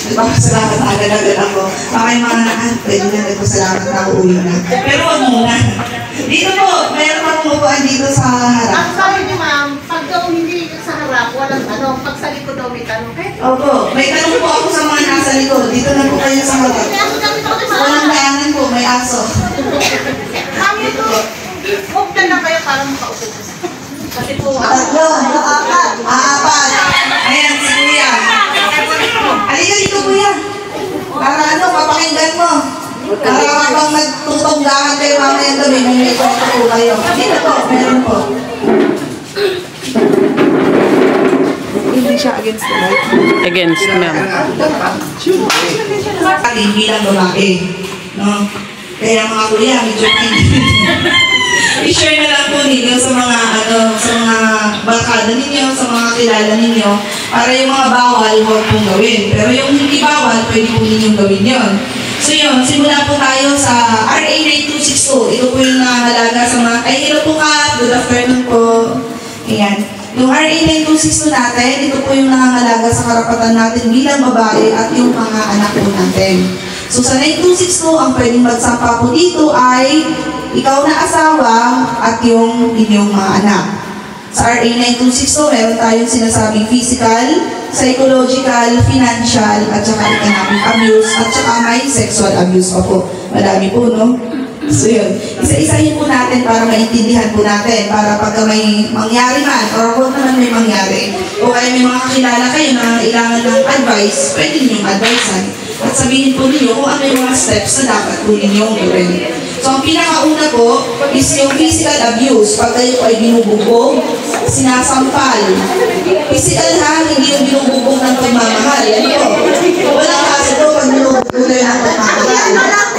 Nagpapasalamat agad-agad ako. Baka yung mga nakan, pwede na nagpasalamat na ako, uwi na. Pero wag muna. Dito po, mayroon pa pumupuan dito sa harap. Ang sabi niyo ma'am, pag daw hindi sa harap, walang tanong. Pag sa likod daw may tanong. Opo, may tanong po ako sa mga nasa likod. Dito na po kayo sa harap. Walang daanan po, may aso. Ma'am, ito, huwag na lang kayo para makaupo. Kasi po, Tatlo, apat. Apat. Ayan, si Kuya. Halika dito, Kuya. Para ano, papakinggan mo. Para habang nagtutunggahan kayo mamaya gabi, may kwento po kayo. Dito po, meron po. Hindi siya against the light. Against, ma'am. Bilang babae. No? Kaya mga kuya, medyo i-share na lang po ninyo sa mga barkada ninyo, sa mga kilala ninyo, para yung mga bawal, huwag pong gawin. Pero yung hindi bawal, pwede po ninyong gawin yun. So yun, simula po tayo sa RA 9262. Ito po yung nangangalaga sa mga, ay hello po ka, good afternoon po. Ayan. Yung RA 9262 natin, ito po yung nangangalaga sa karapatan natin bilang babae at yung mga anak po natin. So sa 9262, ang pwedeng magsampa po dito ay ikaw na asawa at yung inyong mga anak. Sa RA 9262, meron tayong sinasabing physical, psychological, financial, at saka economic abuse, at saka may sexual abuse pa po. Madami po, no? So yun, isa-isahin po natin para maintindihan po natin, para pagka may mangyari man, or kung naman may mangyari, o kaya may mga kakilala kayo na kailangan ng advice, pwede ninyong advicean. At sabihin po ninyo kung ano yung mga steps na dapat po ninyong gawin. So ang pinakauna po is yung physical abuse. Pag kayo ay binubugbog, sinasampal. Physical ha, hindi yung binubugbog ng pagmamahal. Ano po? Walang kaso po pag binubugbog kayo ng pagmamahal.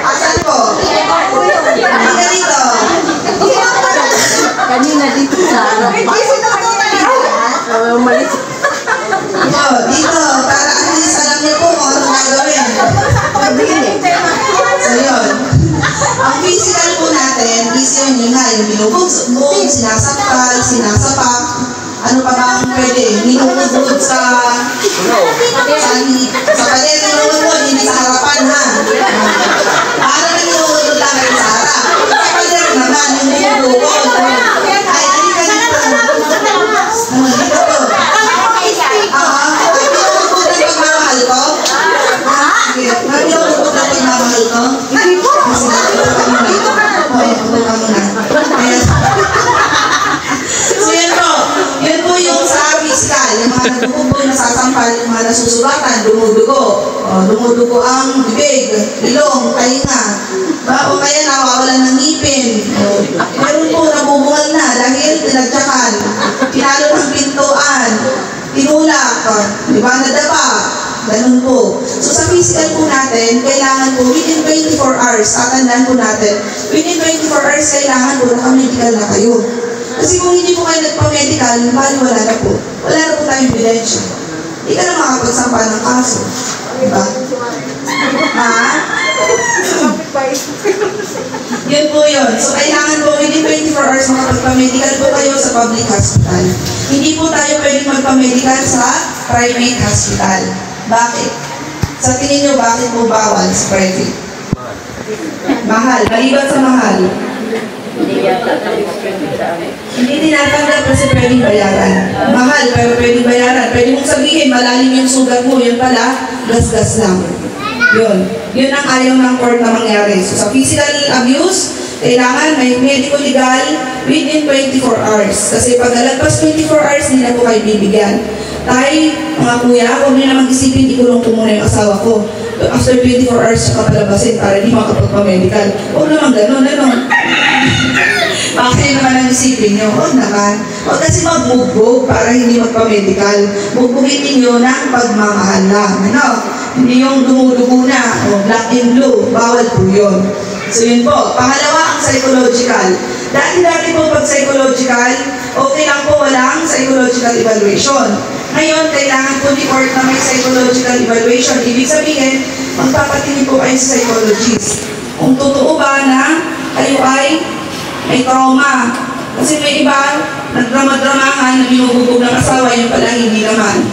Asan po? Hindi dito. kanina dito sa harap. Umalis. Dito, para at least alam niyo po kung ano gagawin. So yun. Ang physical po natin is yun nga, yung binubugbog, sinasakal, sinasapak. Ano pa ba ang pwede? Minubugbog sa pader, minubugbog, hindi sa harapan ha. Para na minubugbog lang kayo sa harap. Sa pader naman, yung binubugbog. Ay, hindi ka dito. Dito po. So yan po yung sa physical, yung mga nagbubugbog, nasasampal, yung mga nasusulatan, dumudugo ang bibig, ilong, tainga, o kaya nawawalan ng ngipin. Meron po nabubungal na dahil tinadyakan, tinalo ng pintuan, tinulak, di ba, nadapa. Ganun po. So sa physical po natin, kailangan po within 24 hours, tatandaan po natin, within 24 hours kailangan po naka-medical na kayo. Kasi kung hindi po kayo nagpa-medical, wala na po. Wala na po tayong ebidensya. Hindi ka na makapagsampa ng kaso. Diba? Ha? Yun po yun. So kailangan po within 24 hours makapagpa-medical po kayo sa public hospital. Hindi po tayo pwedeng magpa-medical sa private hospital. Bakit? Sa tingin nyo, bakit po bawal sa private? Mahal. Maliban sa mahal. Hindi tinatanggap kasi pwedeng bayaran. Mahal, pero pwedeng bayaran. Pwede mong sabihin, malalim yung sugat mo. Yun pala, gas-gas lang. Yun. Yun ang ayaw ng court na mangyari. So sa physical abuse, kailangan may medical legal within 24 hours. Kasi pag nalagpas 24 hours, hindi na po kayo bibigyan. Tay, mga kuya, huwag nyo na mag-isipin, ikulong ko muna yung asawa ko. After 24 hours, siya kapalabasin para di makapagpa-medical. Huwag naman gano'n, ano? Bakit naman ang isipin nyo? Huwag naman. Huwag kasi magbugbog para hindi magpa-medical. Bugbugin ninyo ng pagmamahal lang. Ano? Hindi yung dumudugo na, o black and blue. Bawal po yun. So yun po. Pangalawa, ang psychological. Dati-dati po pag psychological, okay lang po walang psychological evaluation. Ngayon, kailangan po ni court na may psychological evaluation. Ibig sabihin, magpapatingin po kayo sa psychologist. Kung totoo ba na kayo ay may trauma. Kasi may iba, nagdrama-dramahan na binububog ng asawa, yun pala hindi naman.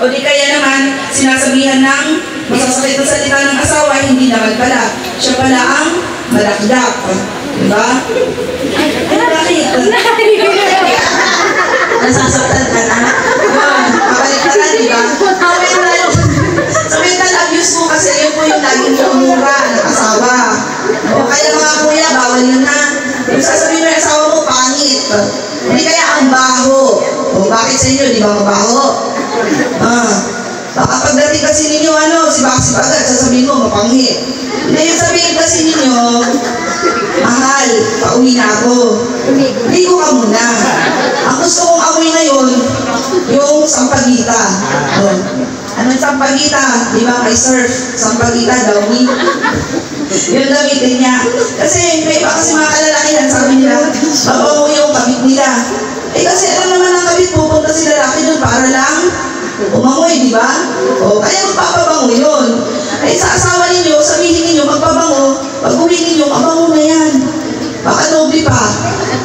O di kaya naman, sinasabihan ng masasakit na salita ng asawa, hindi naman pala. Siya pala ang malakdak. Diba? Bakit? Nasasaktan ka na? Yun, mabalik ka na, diba? Sa mental abuse po kasi yun po yung laging umura ng asawa. O kaya mga kuya, bawal yun na. Yung sasabihin mo yung asawa mo, pangit. Hindi kaya ang baho. O bakit sa inyo, di ba mabaho? Baka pagdating kasi ninyo, si Baksip agad, sasabihin mo, mapangit. Hindi yung sabihin kasi ninyo, mahal, pauwi na ako. Ligo ka muna. Ang gusto kong amoy na yun, yung sampagita. Anong sampagita? Di ba may surf? Sampagita daw, yung gamitin niya. Kasi may iba kasi mga kalalakihan, sabi nila, babaw yung kabit nila. Kasi alam naman ang kabit, pupunta si lalaki doon para lang umangoy, di ba? O, kaya magpapabango yun. Sa asawa ninyo, sabihin ninyo, magpabango, pag uwi ninyo, mabango na yan. Baka doble pa.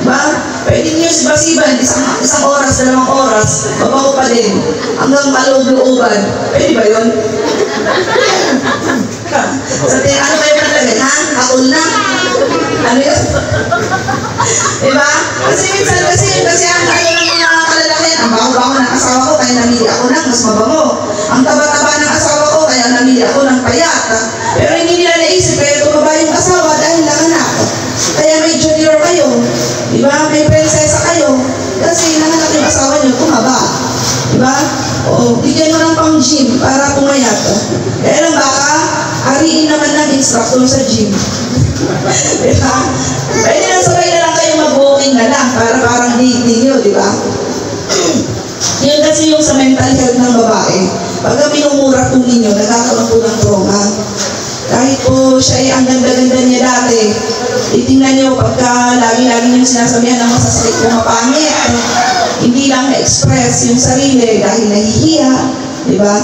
Diba? Pwede niyo siba-siban, isang oras, 2 oras, mabango pa din. Hanggang maloob-looban. Pwede ba yun? Ano kayo naglagay? Ha? Kakul na? Ano yun? Diba? Kasi minsan kasi ang ng mga kalalakihan, ang baho-baho ng asawa ko, kaya namili ako ng mas mabango. Ang taba-taba ng asawa ko, kaya namili ako ng payat. Pero hindi nila naisip, kaya tumaba yung asawa dahil lang anak. Kaya may junior kayo. Diba? May prinsesa kayo. Kasi nanganak yung asawa nyo, tumaba. Diba? O, bigyan mo ng pang-gym para pumayat. Kaya lang baka, hariin naman ng instructor sa gym. Diba? Pwede na sabay na lang kayo mag-walking na lang para parang dating nyo, diba? Yun kasi yung sa mental health ng babae. Pagka minumura po ninyo, nagkakaroon po ng trauma. Kahit po siya ay ang ganda-ganda niya dati, itingnan niyo pagka lagi-lagi niyong sinasabihan ng masasakit po mapangit. Hindi lang na-express yung sarili dahil nahihiya, di ba?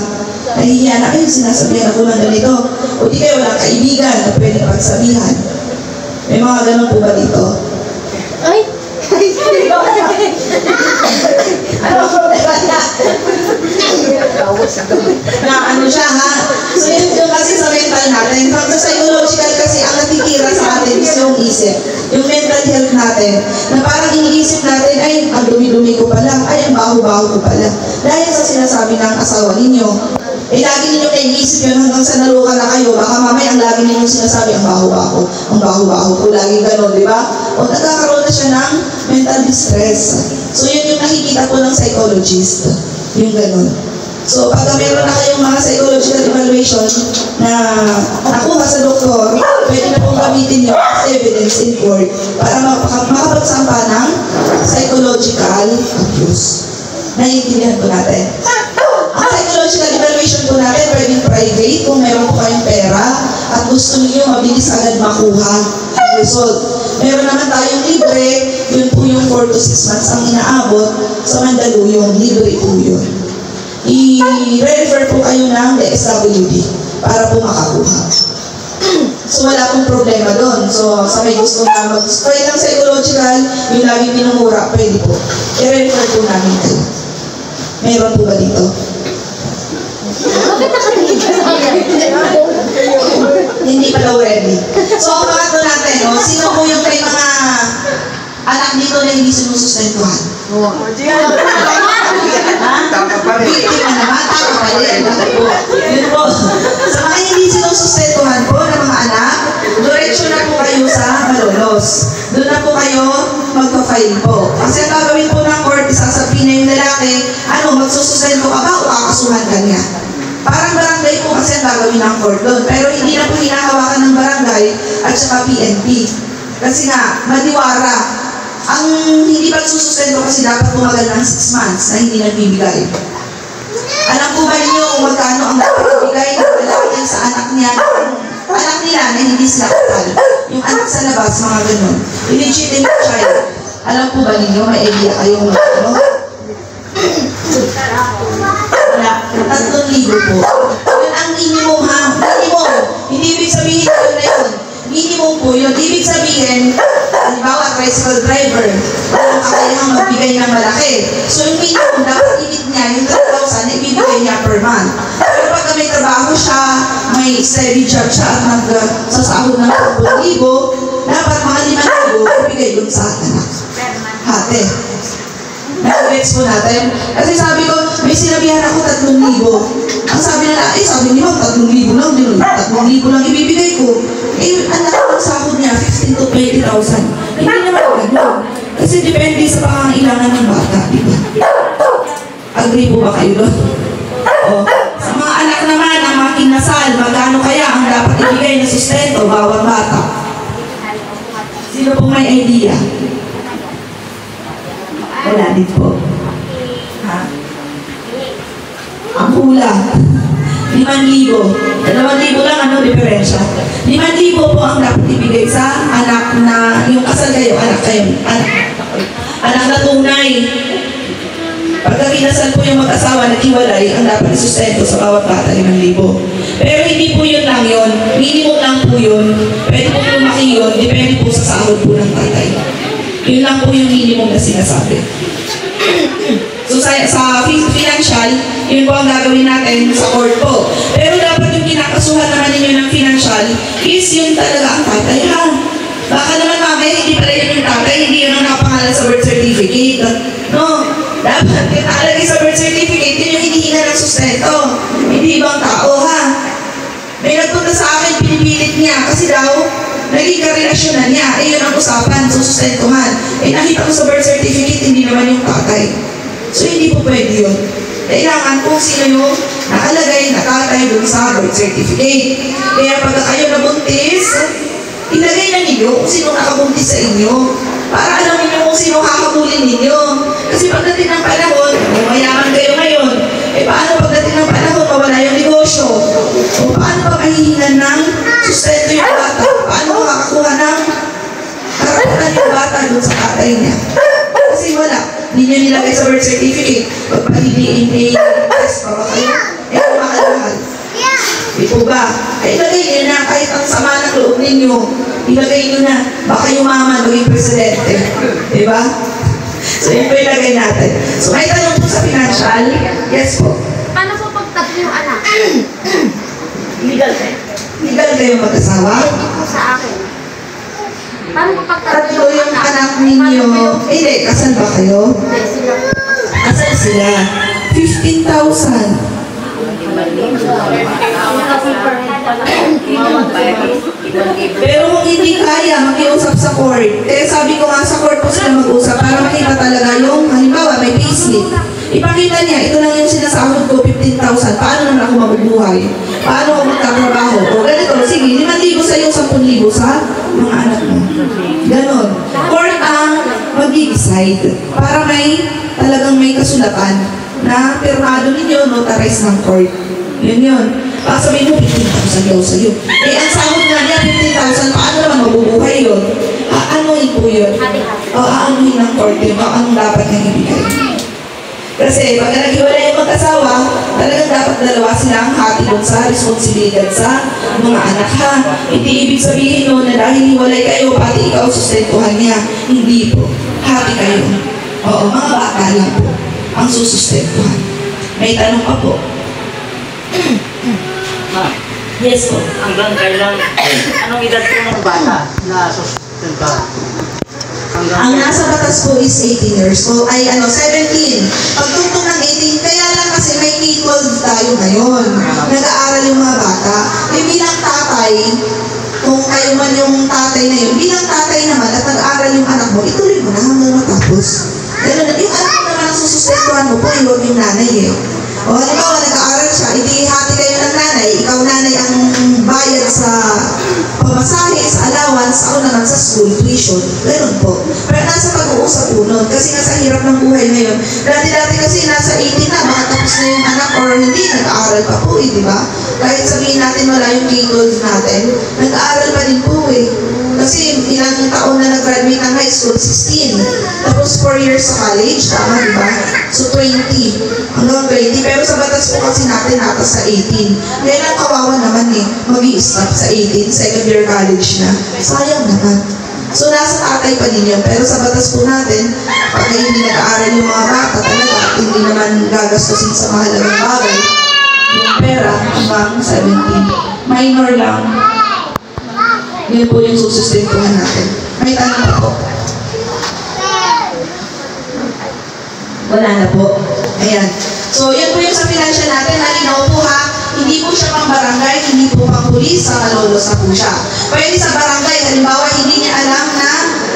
Nahihiya na kayo, sinasabihan ako ng ganito. O di kayo walang kaibigan na pwede pagsabihan. May mga ganun po ba dito? Ay! Ano po ba niya? Na ano siya ha? So yun kasi sa mental natin. Sa psychological kasi ang natitira sa atin is yung isip. Yung mental health natin. Na parang iniisip natin, ay ang dumi-dumi ko pala. Ay ang baho-baho ko pala. Dahil sa sinasabi ng asawa ninyo. Lagi ninyo naiisip yun hanggang sa naluka na kayo. Baka mamaya ang lagi ninyo sinasabi, ang baho-baho. Ang baho-baho ko. Laging ganon, di ba? O nagkakaroon na siya ng mental distress. So yun yung nakikita po ng psychologist. Yung ganon. So pagka meron na kayong mga psychological evaluation na nakuha sa doktor, pwede na pong gamitin yung evidence in court para makapagsampa ng psychological abuse. Naiintindihan po natin. Ang psychological evaluation po natin, pwedeng private kung meron po kayong pera at gusto niyo mabilis agad makuha ang result. Meron naman tayong libre, yun po yung 4 to 6 months ang inaabot sa Mandaluyong, libre po yun. I-refer po kayo ng DSWD para po makakuha. So wala pong problema doon. So sa may gusto na mag-try ng psychological, yung lagi pinumura, pwede po. I-refer po namin kayo. Meron po ba dito? Bakit nakatingin ka sa akin? Hindi pa daw ready. So ang pangatlo natin, sino po yung may mga anak dito na hindi sinusustentuhan? Biktima naman, tama pa rin. Yun po. Sa mga hindi sinusustentuhan po ng mga anak, diretso na po kayo sa malolos. Doon na po kayo magpa-file po. Kasi ang gagawin po ng court, isasabihin na yung lalaki, magsusustento ka ba o kakasuhan ka niya? Parang barangay po kasi ang gagawin ng court doon. Pero hindi na po hinahawakan ng barangay at saka PNP. Kasi nga, madiwara. Ang hindi pagsusustento kasi dapat tumagal ng 6 months na hindi nagbibigay. Alam po ba ninyo kung magkano ang nagbibigay ng lalaki sa anak niya? Anak nila na hindi sila kasal. Yung anak sa labas, mga ganun. Illegitimate child. Alam po ba ninyo, may idea kayong ano? Wala. 3,000 po. Yun ang minimum ha. Minimum. Hindi ibig sabihin yun na yun. minimum po yun. Ibig sabihin, halimbawa, tricycle driver, walang kakayahang magbigay ng malaki. So, yung minimum, dapat limit niya, yung 3,000 na ibibigay niya per month. Pero pag may trabaho siya, may steady job siya at nagsasahod ng 10,000, dapat mga 5,000 ibigay dun sa anak. Hati. Nag-gets po natin. Kasi sabi ko, may sinabihan ako 3,000. Ang sabi nila, sabi ni Ma'am, 3,000 lang, 3,000 lang ibibigay ko. Anak ang sahod niya, 15,000 to 20,000. Hindi naman gano'n. Kasi depende sa pangangailangan ng bata, di ba? Agree po ba kayo doon? O, sa mga anak naman, ang mga kinasal, magkano kaya ang dapat ibigay na sustento bawat bata? Sino po may idea? Wala din po. Ha? Ang kulang. 5,000. 2,000 lang, ano, diferensya? 5,000 po ang dapat ibigay sa anak na, yung kasal kayo, anak na tunay. Pagka kinasal po yung mag-asawa, naghiwalay, ang dapat isustento sa bawat bata, 5,000. Pero hindi po yun lang yun. Minimum lang po yun. Pwede po lumaki yun. Depende po sa sahod po ng tatay. Yun lang po yung minimum na sinasabi. So sa financial, yun po ang gagawin natin sa court po. Pero dapat yung kinakasuhan naman ninyo ng financial is yun talaga ang tatay, ha? Baka naman mamaya, hindi pala yun yung tatay, hindi yun ang nakapangalan sa birth certificate. No? Dapat yung nakalagay sa birth certificate, yun yung hinihinga ng sustento. Hindi ibang tao, ha? May nagpunta sa akin, pinipilit niya kasi daw, naging karelasyon na niya. Yun ang usapan, susustentuhan. Nakita ko sa birth certificate, hindi naman yung tatay. So, hindi po pwede yun. Kailangan kung sino yung nakalagay na tatay dun sa birth certificate. Kaya pagka kayo nabuntis, ilagay na ninyo kung sino nakabuntis sa inyo. Para alam niyo kung sino kakabulin ninyo. Kasi pagdating ng panahon, mayaman kayo ngayon. Paano pagdating ng panahon, mawala yung negosyo? O paano pa mahihingan ng sustento yung bata? Paano makakakuha ng karapatan yung bata dun sa tatay niya? Kasi wala. Hindi nyo nilagay sa birth certificate. Pagpa-DNA test pa ba kayo? Makalahal. Ito ba? Ay, ilagay nyo na kahit ang sama ng loob ninyo. Ilagay nyo na. Baka yung mama maging presidente. Diba? So, yun po ilagay natin. So, may tanong po sa financial. Yes po. Paano po pagtatlo yung anak? Legal kayo? Legal kayo mag-asawa? Hindi po sa akin. Paano po pagtatlo Tatlo yung anak ninyo. Hindi, kasal ba kayo? Hindi, sila. Kasal sila. 15,000. Pero kung hindi kaya, makiusap sa court. Sabi ko nga sa court po sila mag-usap para makita talaga yung, halimbawa, may payslip. Ipakita niya, ito lang yung sinasahod ko, 15,000. Paano naman ako mabubuhay? Paano ako magtatrabaho? O ganito, sige, 5,000 sa iyo, 10,000 sa mga anak mo. Ganon. Court ang mag-decide para talagang may kasulatan na pirmado ninyo, notarized ng court. Yun yun. Sabihin mo, 15,000 daw sa'yo. Ang sahod nga niya, 15,000, paano naman mabubuhay yun? Aanuhin po yun. Aanuhin ng court yun. Anong dapat niyang ibigay? Kasi pag naghiwalay yung mag-asawa, talagang dapat dalawa silang hati dun sa responsibilidad sa mga anak, ha? Hindi ibig sabihin nun na dahil hiwalay kayo, pati ikaw sustentuhan niya. Hindi po. Hati kayo. Oo, mga bata lang po ang susustentuhan. May tanong pa po. Yes po. Hanggang kailan, anong edad po ng bata na sustentuhan? Ang nasa batas po is 18 years old. Ay, 17. Pagtungtong ng 18, kaya lang kasi may K-12 tayo ngayon. Nag-aaral yung mga bata. Bilang tatay, kung kayo man yung tatay na yun, bilang tatay naman at nag-aaral yung anak mo, ituloy mo na hanggang matapos. Ganun, yung anak mo naman ang susustentuhan mo po, iwag yung nanay eh. O halimbawa, nag-aaral siya, hati kayo ng nanay, ikaw nanay ang bayad sa pamasahe, sa allowance, ako naman sa school tuition. Ganun po. Pero nasa pag-uusap po nun, kasi nasa hirap ng buhay ngayon. Dati-dati kasi nasa 18 na, baka tapos na yung anak or hindi, nag-aaral pa po eh, di ba? Kahit sabihin natin wala yung K-12 natin, nag-aaral pa din po eh. Kasi ilang taon na nag-graduate ng high school? 16. Tapos 4 years sa college, tama diba? So 20. Hanggang 20. Pero sa batas po kasi natin natas sa 18. Kaya lang kawawa naman eh, mag-i-stop sa 18, second year college na. Sayang naman. So nasa tatay pa din yun. Pero sa batas po natin, pag hindi nag-aaral yung mga bata talaga, hindi naman gagastusin sa mahalagang bagay, yung pera hanggang 17. Minor lang. Yun po yung susustentuhan natin. May tanong pa po? Wala na po. Ayan. So, yan po yung sa financial natin. Halinaw po ha. Hindi po siya pang barangay, hindi po pang pulis, sa malolosa po siya. Pwede sa barangay, halimbawa, hindi niya alam na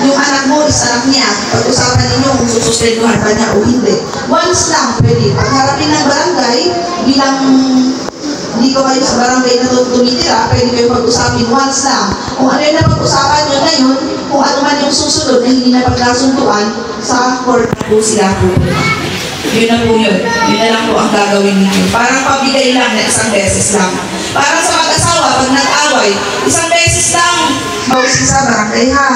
yung anak mo is anak niya. Pag-usapan ninyo kung susustentuhan pa niya o hindi. Once lang, pwede. Pagharapin ng barangay, bilang hindi ko kayo sa barangay na tumitira, pwede kayo pag-usapin once lang. Kung ano yung napag-usapan nyo ngayon, kung ano man yung susunod na hindi na pagkasunduan, sa court na po sila po. Yun na po yun. Yun na lang po ang gagawin ninyo. Parang pabigay lang na isang beses lang. Parang sa mag-asawa, pag nag-away, isang beses lang. Bawsin sa barangay ha.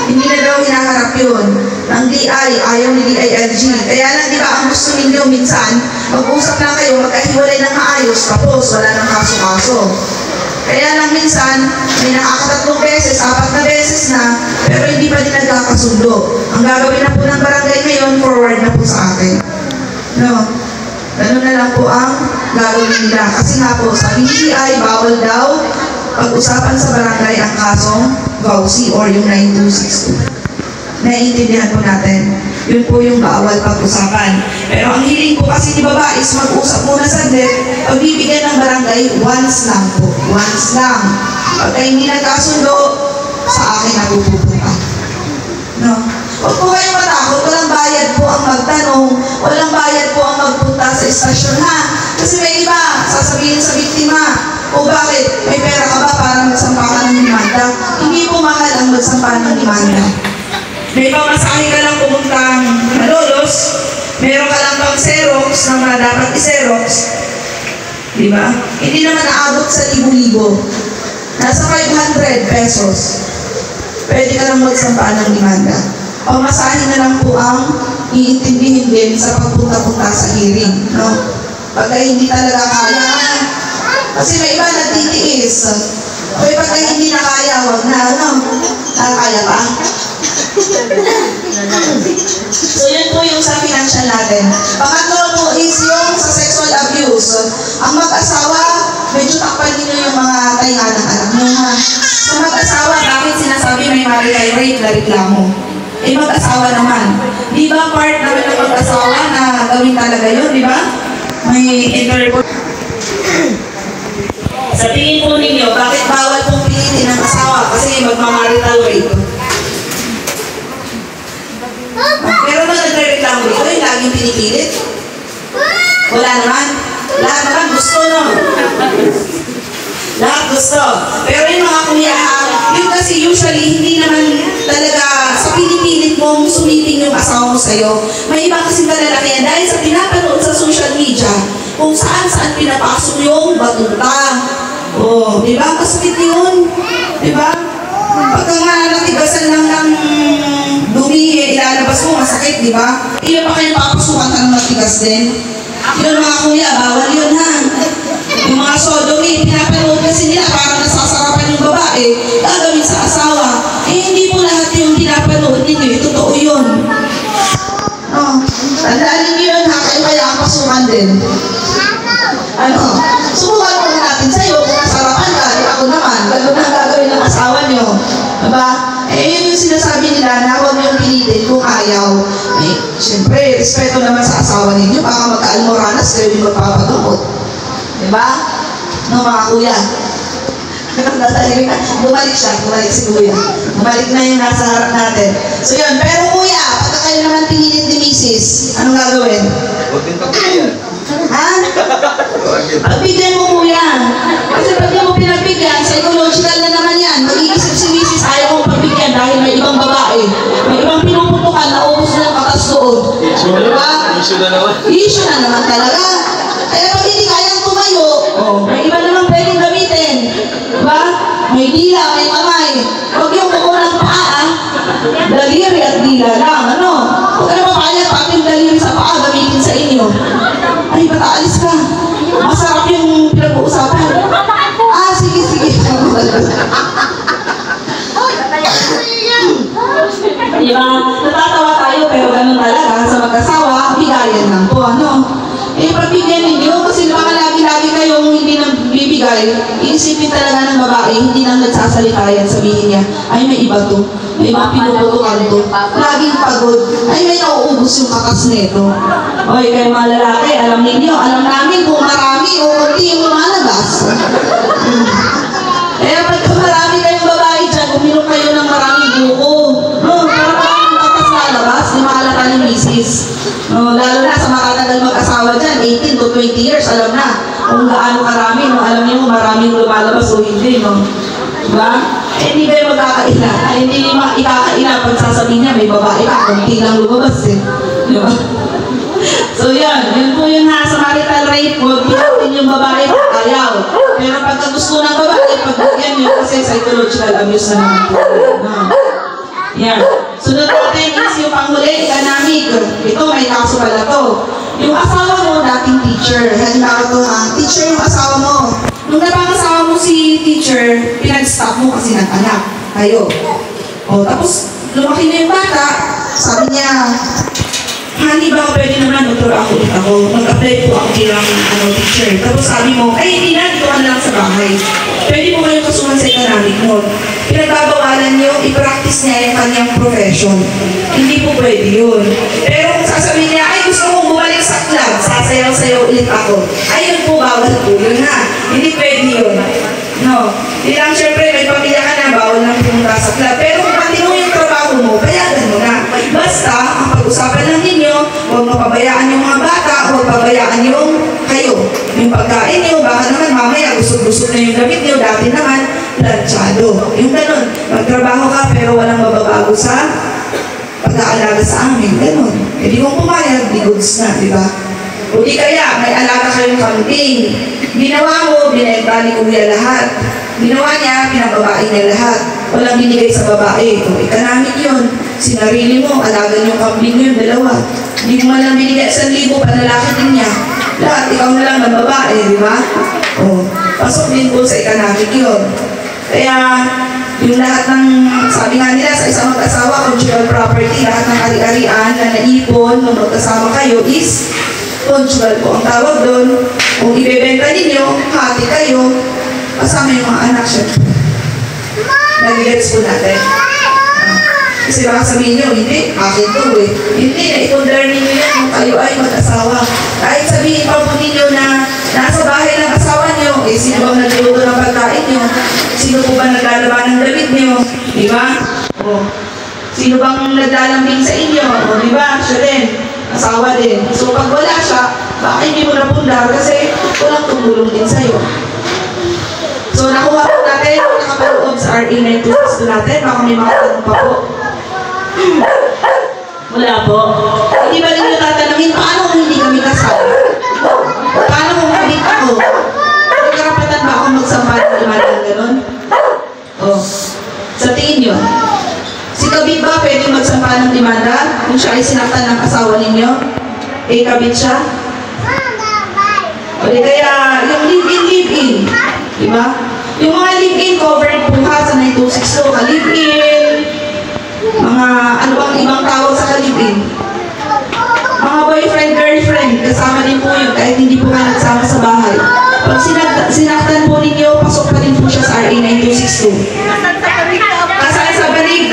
Hindi na daw hinaharap yun. Ang DI, ayaw ni DILG. Kaya lang, di ba, ang gusto ninyo minsan, mag-usap lang kayo, magkahiwalay ng maayos, tapos wala nang kaso-kaso. Kaya lang minsan, may nakakatatlong beses, 4 na beses na, pero hindi pa din nagkakasundo. Ang gagawin na po ng barangay ngayon, forward na po sa akin. No? Ganun na lang po ang gagawin nila. Kasi nga po, sa BPI, bawal daw pag-usapan sa barangay ang kasong VAUSI or yung 9262. Naiintindihan po natin. Yun po yung bawal pag-usapan. Pero ang hiling po kasi ni baba is mag-usap muna saglit. Pagbibigyan ng barangay, once lang po. Once lang. Pagka hindi nagkasundo, sa akin na pupunta. No? Huwag po kayong matakot. Walang bayad po ang magtanong. Walang bayad po ang magpunta sa istasyon ha. Kasi may iba, sasabihin sa biktima, o bakit? May pera ka ba para magsampa ka ng demanda? Hindi po mahal ang magsampa ng demanda. May pamasahe ka lang pumuntang Malolos, meron ka lang pang Xerox na mga dapat i-Xerox. Diba? Hindi naman naabot sa libo-libo. Nasa 500 pesos. Pwede ka lang magsampa ng demanda. Pamasahe na lang po ang iintindihin din sa pagpunta-punta sa hearing. No? Pagka hindi talaga kaya, kasi may iba nagtitiis. Okay, pagka hindi na kaya, wag na, ano? Nakakaya pa? So, yun po yung sa financial natin. Pangatlo po is yung sa sexual abuse. Ang mag-asawa, medyo takpan ninyo yung mga tainga ng anak nyo, ha? Sa mag-asawa, bakit sinasabi may marital rape na reklamo? Eh, mag-asawa naman. Di ba part naman ng mag-asawa na gawin talaga yun, di ba? May interport. Sa tingin po ninyo, bakit bawal pong pilitin ng asawa? Kasi magmamarital rape. Pero ba nagre-reklamo dito, yung laging pinipilit? Wala naman. Lahat naman gusto, no? Lahat gusto. Pero yung mga kuya, yun kasi usually, hindi naman talaga sa pinipilit mong sumiting yung asawa mo sa'yo. May iba kasing kalalakihan dahil sa pinapanood sa social media, kung saan-saan pinapasok yung batuta. Oh, di ba? Kasakit yun. Di ba? Pagka nga natigasan lang ng dumi, ilalabas mo, masakit, di ba? Iba pa kayo papasukan ka ng matigas din. Yun mga kuya, bawal yun ha. Yung mga sodomy, pinapanood kasi nila para nasasarapan yung babae, gagawin sa asawa. Eh, hindi po lahat yung pinapanood ninyo, totoo yun. Oh, tandaan ninyo yun ha, kayo kaya ang pasukan din. Ano? Subukan mo natin sa'yo kung nasarapan ka, ako naman, gano'n ang gagawin ng asawa nyo. Diba? Eh, yun yung sinasabi nila na huwag niyong pilitin kung ayaw. Eh, siyempre, respeto naman sa asawa ninyo, baka magka-almoranas kayo yung magpapagamot. Diba? No, mga kuya. Bumalik si kuya. Bumalik na yung nasa harap natin. So yun, pero kuya, pagka kayo naman pinilit ni misis, anong gagawin? Huwag din pagbigyan. Ha? Pagbigyan mo kuya. Kasi pag di mo pinagbigyan, psychological na naman yan. Mag-iisip si misis, ayaw mong pagbigyan dahil may ibang babae. May ibang pinuputukan na ubos na yung katas doon. Diba? Issue na naman. Issue na naman talaga. Kaya pag hindi kayang tumayo, may iba naman pwedeng gamitin. Diba? May dila, may kamay. Huwag yung kuko ng paa. daliri at dila lang, ano? Huwag ka na papayag, pati yung daliri sa paa, gamitin sa inyo. Ay, ba't aalis ka? Masarap yung pinag-uusapan. Sige. Diba? Natatawa tayo, pero ganun talaga sa mag-asawa, bigayan lang po, ano? Pagbigyan ninyo, kasi baka lagi-lagi kayong hindi nagbibigay, iisipin talaga ng babae, hindi nang nagsasalita yan, sabihin niya, ay may iba to, may mga pinuputukan to, laging pagod, ay may nauubos yung katas nito. Oy, kayo mga lalaki, alam namin kung marami o kunti yung lumalabas. Kaya pagka marami kayong babae dyan, uminom kayo ng maraming buko. Para maraming katas lalabas, di makalata ni misis. Lalo na sa makatagal mag-asawa dyan, 18 to 20 years, alam na kung gaano karami, alam niyo kung maraming lumalabas o hindi, no? Diba? Hindi kayo magkakaila, hindi ikakaila pag sasabihin niya, may babae ka, kunti lang lumabas eh. Diba? So yun po yung nasa marital rape, huwag pinatin yung babae, ayaw. Pero pagka gusto ng babae, pagbigyan nyo, kasi psychological abuse na naman po. Yan. Sunod natin is yung panghuli, economic. Ito, may kaso pala to. Yung asawa mo, dating teacher. Halimbawa to ha, teacher yung asawa mo. Nung napangasawa mo si teacher, pinag-stop mo kasi nag-anak. Kayo. Tapos, lumaki na yung bata, sabi niya, Honey, baka pwede naman doktor ako. Mag-apply po ako bilang teacher. Tapos sabi mo, ay hindi na, dito ka na lang sa bahay. Pwede mo kayong kasuhan sa economic mo. Pinagbabawalan niyo, i-practice niya yung kanyang profession. Hindi po pwede yun. Pero kung sasabihin niya, ay gusto kong bumalik sa club, sasayaw-sayaw ulit ako. Ay yun po, bawal po yun ha. Hindi pwede yun. No. Hindi lang syempre, may pamilya ka na, bawal na pumunta sa club. Pero kung matino yung trabaho mo, payagan mo na. Basta, ang pag-usapan lang ninyo, huwag mapabayaan yung mga bata, huwag pabayaan yung kayo. Yung pagkain nyo, baka naman mamaya gusot-gusot na yung gamit nyo, dati naman, planchado. Yung ganun, magtrabaho ka pero walang mababago sa pag-aalaga sa amin. Ganun. E di kung pumayag, di goods na, di ba? O di kaya, may alaga kayong kambing. Ginawa mo, binenta ni kuya lahat. Ginawa niya, pinababae niya lahat. Walang binigay sa babae. O economic yun. Sinarili mo, alaga yung kambing yun, dalawa. Hindi mo lang binigay 1,000, panalaki din niya. Lahat, ikaw na lang ng babae, di ba? O, pasok din po sa economic yun. Kaya, yung lahat ng, sabi nga nila, sa isang mag-asawa, conjugal property, lahat ng ari-arian na naipon nung magkasama kayo is conjugal po ang tawag doon. Kung ibebenta ninyo, hati kayo, kasama yung mga anak siya. Nag-gets po natin. Kasi baka sabihin nyo, hindi, akin to eh. Hindi, na-ipundar ninyo yan kung kayo ay mag-asawa. Kahit sabihin pa po ninyo na nasa bahay ng asawa nyo, sino bang nagluluto ng pagkain nyo? Sino po ba naglalaban ng damit nyo? Di ba? Sino bang naglalambing sa inyo? Di ba? Siya din. Asawa din. So pag wala siya, baka hindi mo napundar kasi walang tumulong din sa'yo. So nakuha po natin, nakapaloob sa RA 926 natin, baka may mga tanong pa po. Wala po. Hindi ba ninyo tatanungin, paano kung hindi kami kasal? Paano kung kabit ako? May karapatan ba akong magsampa ng limanang gano'n? Sa tingin nyo, si kabit ba pwedeng magsampa ng limanda kung siya ay sinaktan ng asawa ninyo? Kabit siya? O di kaya, yung live-in, di ba? Yung mga live-in covered po ha sa 926 ka-live-in, mga ano bang ibang tawag sa ka-live-in? Mga boyfriend, girlfriend, kasama din po yun kahit hindi po kayo nagsama sa bahay. Pag sinaktan po ninyo, pasok pa rin po siya sa RA 9262. Kasaan sa balik?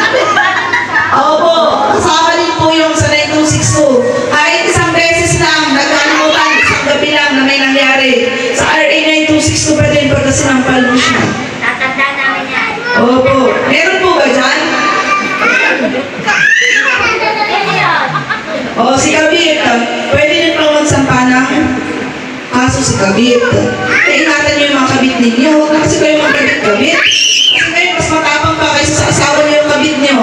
Opo, kasama din po yung sa 9262. Kahit isang beses lang, nagkalimutan, isang gabi lang na may nangyari. Sa RA 9262 pa din pagka sinampal mo siya. Tatanda namin yan. Opo. Meron po ba dyan? Si Kabit. Pwede din po magsampa ng kaso si Kabit. Kaya ingatan niyo yung mga kabit ninyo. Huwag na kasi kayo mga kabit-kabit. Kasi kayo mas matapang pa kaysa sa asawa niyo yung kabit niyo.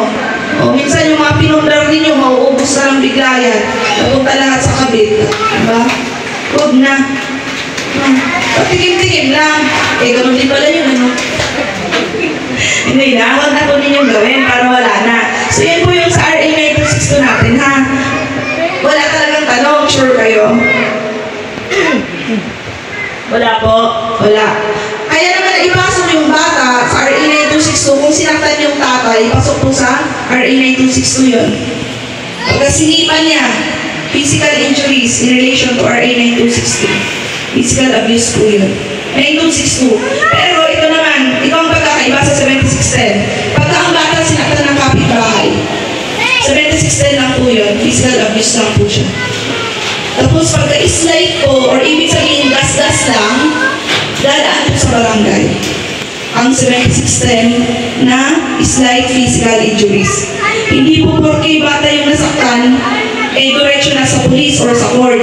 Minsan yung mga pinundar ninyo, mauubos na lang bigla yan. Napunta lahat sa kabit. Diba? Huwag na. Patigim-tigim lang. Ganun din pala yun, ano? Hindi na, huwag na po ninyong gawin para wala na. So yan po yung sa RA 9262 natin ha. Wala talagang tanong, sure kayo? Wala po? Wala. Kaya naman ipasok yung bata sa RA 9262, kung sinaktan yung tatay, ipasok po sa RA 9262 yun. Pagka sinipan niya, physical injuries in relation to RA 9262. Physical abuse po yun. 9262. Pero ito naman, ito ang pagkakaiba sa 7610. Pagka ang bata sinaktan ng kapitbahay, 7610 lang po yun, physical abuse lang po siya. Tapos pagka slight po, or ibig sabihin gas-gas lang, dadaan po sa barangay. Ang 7610 na slight physical injuries. Hindi po porke bata yung nasaktan, diretso na sa police or sa court.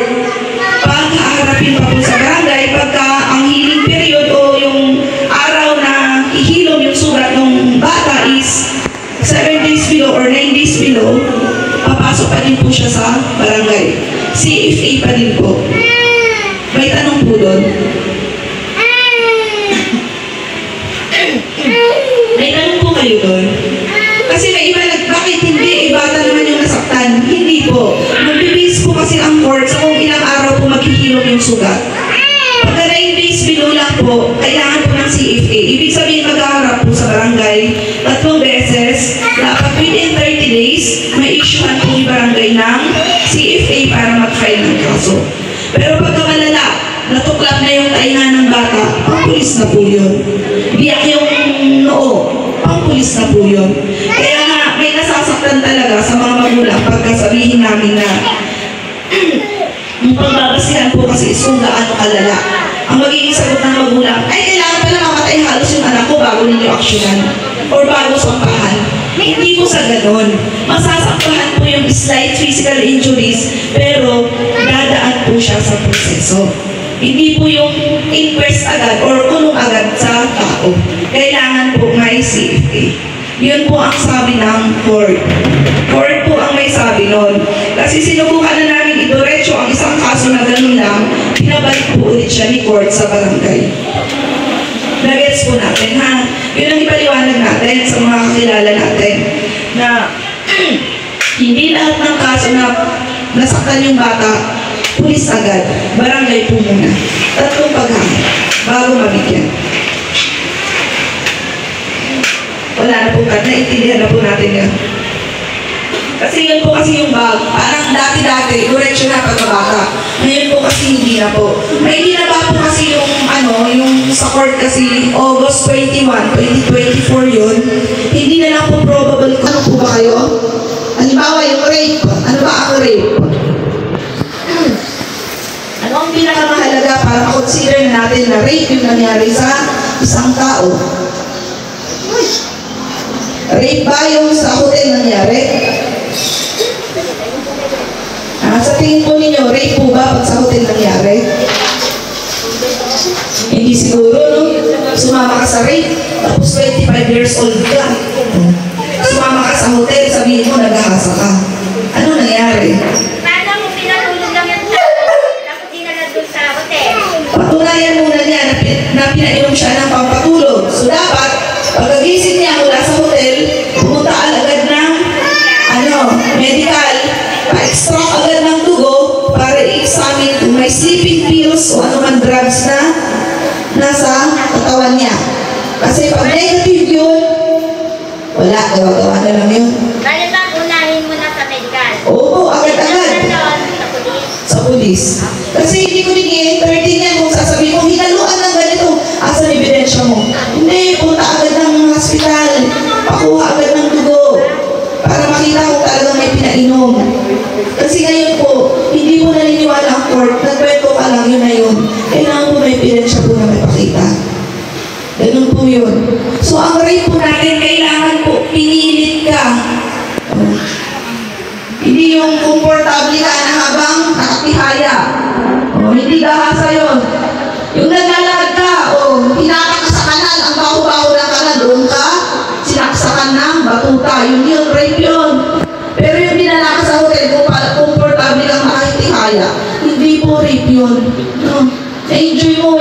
Pag haharapin pa po sa barangay, pagka ang healing period o yung araw na ihilom yung sugat ng bata is 7 days below or 9 days below, papasok pa din po siya sa barangay. CFA pa din po. May tanong po doon. May tanong po kayo doon. Kasi may iba bakit hindi? Bata naman yung nasaktan. Hindi po. Magbibis po kasi ang court sa kung ilang araw po maghihilom yung sugat. Pagka 9 days below lang po, kailangan po ng CFA. Ibig sabihin maghaharap po sa barangay 3 beses. Dapat within 30 days, may issuehan po yung barangay ng CFA para mag-file ng kaso. Pero pagka malala, natuklap na yung tainga ng bata, pang-pulis na po yun. Biyak yung noo, pang-pulis na po yun. Kaya nga, may nasasaktan talaga sa mga magulang pagka sabihin namin na yung pagbabasihan po kasi is kung gaano kalala. Ang magiging sagot ng magulang, ay kailangan pala mamatay halos yung anak ko bago ninyo aksyonan or bago sampahan. Hindi po sa ganon. Masasampahan po yung slight physical injuries pero dadaan po siya sa proseso. Hindi po yung inquest agad or kulong agad sa tao. Kailangan po may CFA. Yun po ang sabi ng court. Court po ang may sabi nun. Kasi sinubukan na namin idiretso ang isang kaso na ganun lang, pinabalik po ulit siya ni court sa barangay. Nagets po natin, ha? Yun ang ipaliwanag natin sa mga kakilala natin na hindi lahat ng kaso na nasaktan yung bata, pulis agad, barangay po muna. 3 paghamon bago mabigyan. Wala na po ka, naintindihan na po natin yan. Kasi yun po kasi yung bag, parang dati-dati, diretso na pagkabata. Ngayon po kasi hindi na po. May ginaba po kasi yung yung sa court kasi August 21, 2024 yun. Hindi na lang po probable. Ano po ba kayo? Halimbawa yung rape. Ano ba ang rape? Ano ang pinakamahalaga para consider natin na rape yung nangyari sa isang tao? Rape ba yung sa hotel nangyari? Sa tingin po ninyo, rape po ba pag sa hotel nangyari? Hindi siguro, no? Sumama ka sa rape, tapos 25 years old ka. Sumama ka sa hotel, sabihin mo, naghahasa ka. Ano nangyari? Paano mo pinatulog lang yung tao? Tapos dinala doon sa hotel. Patunayan muna niya na pinainom siya ng pampatulog. So dapat, pagkagising niya mula sa hotel, pumunta agad ng medical, pa-extract agad ng dugo para i-examine kung may sleeping pills o anuman drugs na nasa katawan niya. Kasi pag negative yun, wala, gawa-gawa na lang yun. Bale ba, unahin mo na sa medical? Oo, agad-agad. Sa pulis? Sa pulis. Kasi hindi ko din i-entertain yan kung sasabihin mo, hinaluan ng ganito, asan ebidensya mo? Hindi, punta agad ng hospital, pakuha agad ng dugo, para makita kung talagang may pinainom. Kasi ngayon po, hindi mo naniniwala ang court, nagkwento ka lang, yun na yun. Kailangan po may ebidensya po na may pakita. Ganun po yun. So, ang rape po natin, kailangan po, pinilit ka. Hindi yung komportable ka na habang nakatihaya. Hindi gahasa yun. Yung naglalakad ka, hinapak ka sa kanal, ang baho-baho ng kanal, doon ka, sinaksakan ng batuta. Yun, rape yun. Pero yung dinala ka sa hotel, kung komportable kang nakatihaya, hindi po rape yun. No? Na-enjoy mo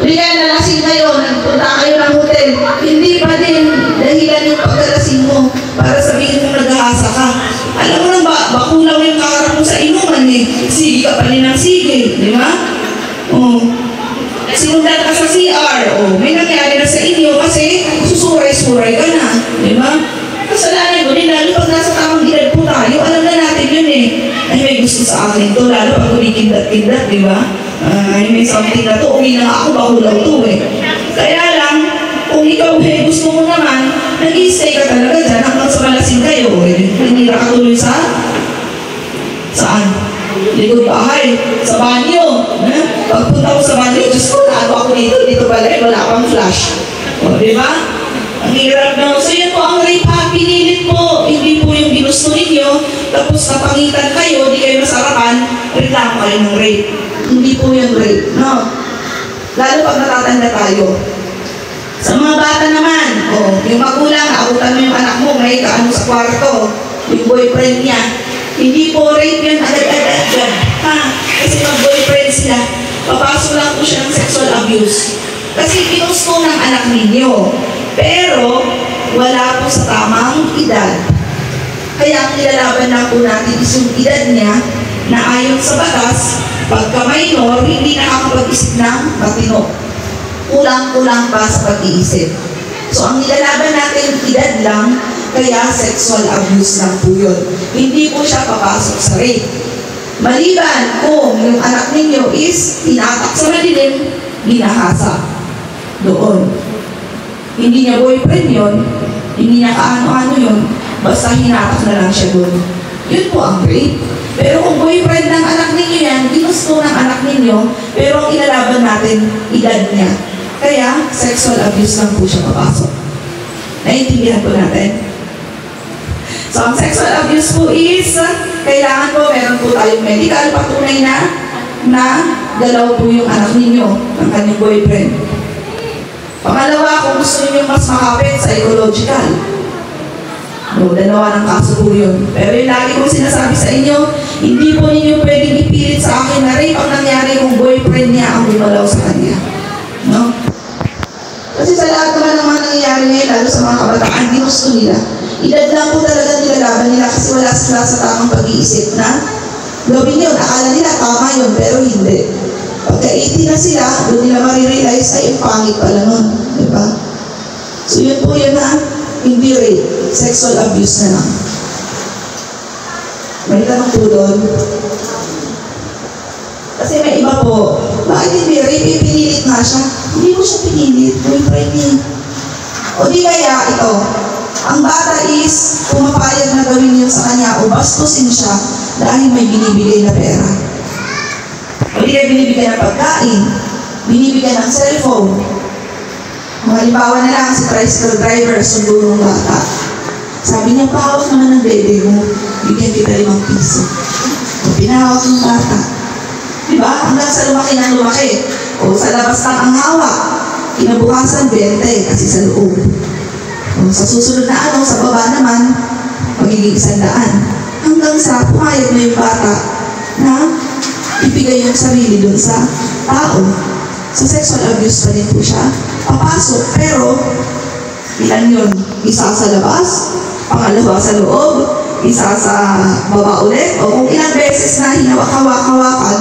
di kaya nalasing kayo, nagpunta kayo ng hotel, hindi pa din dahilan yung pagkalasing mo para sabihin mo nag-aasa ka. Alam mo nang bakulaw yung kaharap mo sa inuman eh. Sige ka pa rin ng sige, di ba? Sinundan ka sa CR, may nangyari na sa inyo kasi susuray-suray ka na, di ba? Kasalanan ko din, lalo pag nasa tamang edad po tayo, alam na natin yun eh. Ay, may gusto sa akin to, lalo pag kumikindat-kindat, di ba? Ay, may something na to, uwi na nga ako, bakulaw to eh. Kaya lang, kung ikaw eh, gusto mo naman, nag-i-stay ka talaga dyan hanggang sa malasing kayo eh. Hindi na katuloy sa... Saan? Likod bahay, sa banyo. Pagpunta ko sa banyo, Diyos ko, naano ako dito pala eh, wala pang flash. O, di ba? Ang hirap na. So yun po ang rape ha, pinilit po. Hindi po yung ginusto ninyo, tapos napangitan kayo, di kayo nasarapan, reklamo kayo ng rape. Hindi po yung rape, no? Lalo pag natatanda tayo. Sa mga bata naman, yung magulang, naabutan mo yung anak mo, may kaano sa kwarto, yung boyfriend niya. Hindi po rape yun agad-agad. Kasi mag-boyfriend sila. Papasok lang po siya ng sexual abuse. Kasi ginusto ng anak ninyo. Pero, wala po sa tamang edad. Kaya ang nilalaban lang po natin is yung edad niya na ayon sa batas, pagka minor, hindi nakakapag-isip ng matino. Kulang-kulang pa sa pag-iisip. So, ang nilalaban natin, edad lang, kaya sexual abuse lang po yun. Hindi po siya papasok sa rape. Maliban kung yung anak ninyo is tinatak sa madilim, ginahasa. Doon. Hindi niya boyfriend yun, hindi niya kaano-ano yun, basta hinatak na lang siya doon. Yun po ang rape. Pero kung boyfriend ng anak ninyo yan, ginusto ng anak ninyo, pero ang ilalaban natin, edad niya. Kaya, sexual abuse lang po siya papasok. Naiintindihan po natin? So, ang sexual abuse po is, kailangan po, meron po tayong medical, patunay na dalaw po yung anak ninyo, ng kanyang boyfriend. Pangalawa, kung gusto niyo mas makapit, psychological. Dalawa ng kaso po yun. Pero yung lagi kong sinasabi sa inyo, hindi po ninyo pwedeng ipilit sa akin na rape ang nangyari kung boyfriend niya ang bumalaw sa kanya. No? Kasi sa lahat naman ng mga nangyayari ngayon, lalo sa mga kabataan, hindi gusto nila. Edad lang po talaga nilalaban nila kasi wala sila sa tamang pag-iisip na gawin yun. Akala nila tama yun, pero hindi. Pagka 18 na sila, doon nila marirealize ay yung pangit pala nun. Diba? So yun po yun na hindi rape. Sexual abuse na lang. May tanong po doon. Kasi may iba po, bakit hindi rape? Pinilit nga siya. Hindi mo siya pinilit. Boyfriend niya. O di kaya ito, ang bata is pumapayag na gawin yun sa kanya o bastusin siya dahil may binibigay na pera. O di kaya binibigyan ng pagkain, binibigyan ng cellphone. Halimbawa na lang si tricycle driver, sundo ng bata. Sabi niya, pahawak naman ng bebe mo, bigyan kita 5 piso. O pinahawak ng bata. Diba? Hanggang sa lumaki ng lumaki. O sa labas lang ang hawak. Kinabukasan, 20 kasi sa loob. O sa susunod na sa baba naman, magiging 100. Hanggang sa pumayag na yung bata na ibigay yung sarili dun sa tao. Sa sexual abuse pa rin po siya papasok. Pero, ilan yun? Isa sa labas, pangalawa sa loob, isa sa baba ulit, o kung ilang beses na hinawak-hawakan,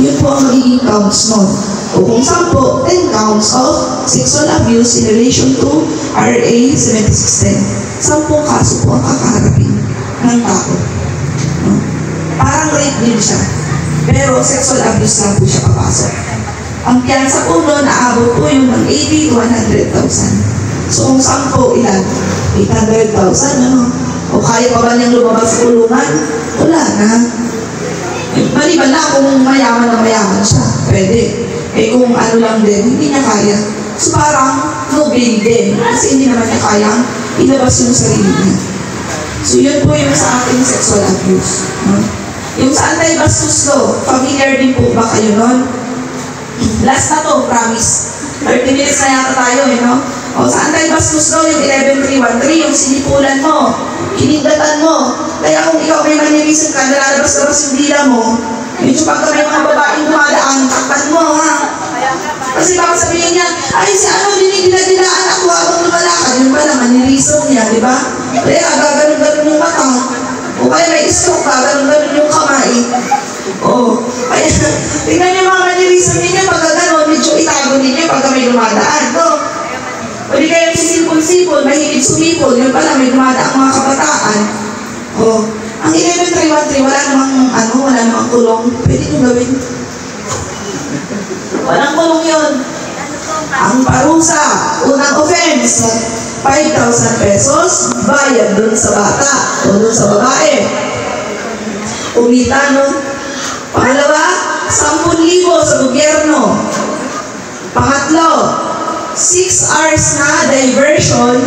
yun po ang magiging counts nun. O kung 10 counts of sexual abuse in relation to RA 7610. 10 kaso po ang kakaharapin ng tao. Parang rape din siya. Pero sexual abuse lang po siya papasok. Ang piyansa po doon, naabot po yung ng 80 to 100,000. So kung 10, ilan? 800,000, ano? O kaya pa ba niyang lumabas sa kulungan? Wala na. Maliban na kung mayaman na mayaman siya. Pwede. Eh kung ano lang din, hindi niya kaya. So parang no bail din. Kasi hindi naman niya kayang ilabas yung sarili niya. So yun po yung sa ating sexual abuse. No? Yung sa anti-bastos law, familiar din po ba kayo nun? Last na to, promise. 30 minutes na yata tayo, no? O sa anti-bastos law, yung 11313, yung sinipulan mo, kinindatan mo. Kaya kung ikaw may manirisan ka, nalalabas-labas yung dila mo, medyo pagka may mga babaeng dumadaan, takpan mo, ha? Kasi baka sabihin niya, ay si ano, dinigila-dilaan ako habang lumalakad. Yun pala, manirisom niya, di ba? Kaya gaganon-ganon yung mata. O kaya may stroke ka, gaganon-ganon yung kamay. O, kaya, tingnan niyo mga manirisom ninyo, pag gano'n, medyo itago ninyo pagka may dumadaan. No? O di kayo sisipon-sipon, mahilig sumipon, yun pala, may dumadaang mga kabataan. O, ang 11313, wala namang kulong. Pwede nyo gawin. Walang kulong yun. Ang parusa, unang offense, 5,000 pesos, bayad dun sa bata o dun sa babae. Umita, no? Pangalawa, 10,000 sa gobyerno. Pangatlo, 6 hours na diversion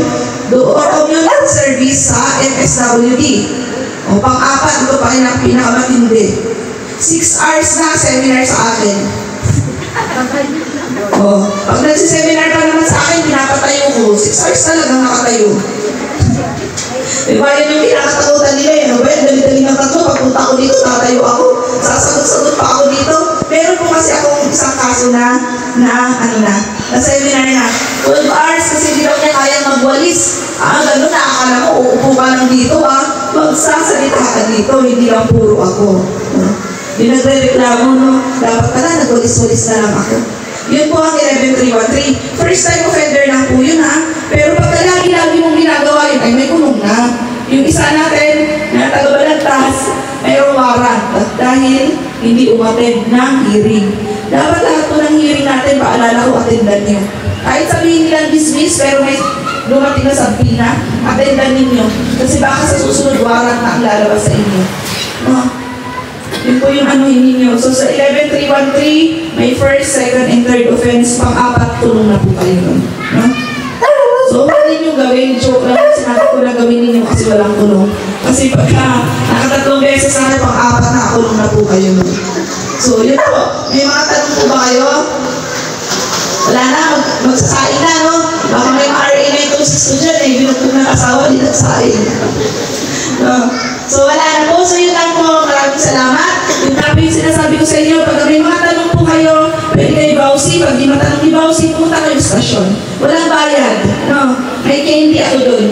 o communal service sa FSWD. O pang-apat, ito pa yung pinakamatindi. 6 hours na seminar sa akin. O, pag nagsiseminar pa naman sa akin, pinapatayo ko. 6 hours talagang nakatayo. Diba yun yung pinakatakutan nila eh. Ano ba yun? Dali-dali ng tatlo. Pagpunta ako dito, tatayo ako. Sasagot-sagot pa ako dito. Meron po kasi akong isang kaso na seminar na 12 hours kasi hindi daw niya kayang magwalis. Ganun na, akala mo, uupo ka lang dito magsasalita ka dito, hindi lang puro ako. Yung nagre-reklamo, no? Dapat pala, nagwalis-walis na lang ako. Yun po ang 11313. First time offender lang po yun, ha? Pero pagka lagi-lagi mong ginagawa yun, ay may kulong na. Yung isa natin, na taga-balagtas, mayroong warrant. At dahil hindi umattend ng hearing. Dapat lahat po ng hearing natin, paalala ko, attendan nyo. Kahit sabihin nilang dismiss, pero may dumating na sabi na, attendan ninyo. Kasi baka sa susunod, warrant na ang lalabas sa inyo. No? Yun po yung ninyo. So sa 11313, may first, second, and third offense, pang-apat, tulong na po kayo nun. No? So, huwag ninyong gawin. Joke lang, sinabi ko na gawin ninyo kasi walang kulong. Kasi pagka nakatatlong beses na pang-apat na kulong na po kayo nun. So, yun po. May mga tanong po ba kayo? Wala na, magsasain na, no? Baka may RA na itong dyan eh. Binutog ng asawa, di nagsain. So, wala na po. So, yun lang po. Maraming salamat. Yung tabi yung sinasabi ko sa inyo, pag may mga tanong po kayo, pwede kayo Bausi. Pag di matanong ni Bausi, pumunta kayo sa stasyon. Walang bayad. No? May candy ako doon.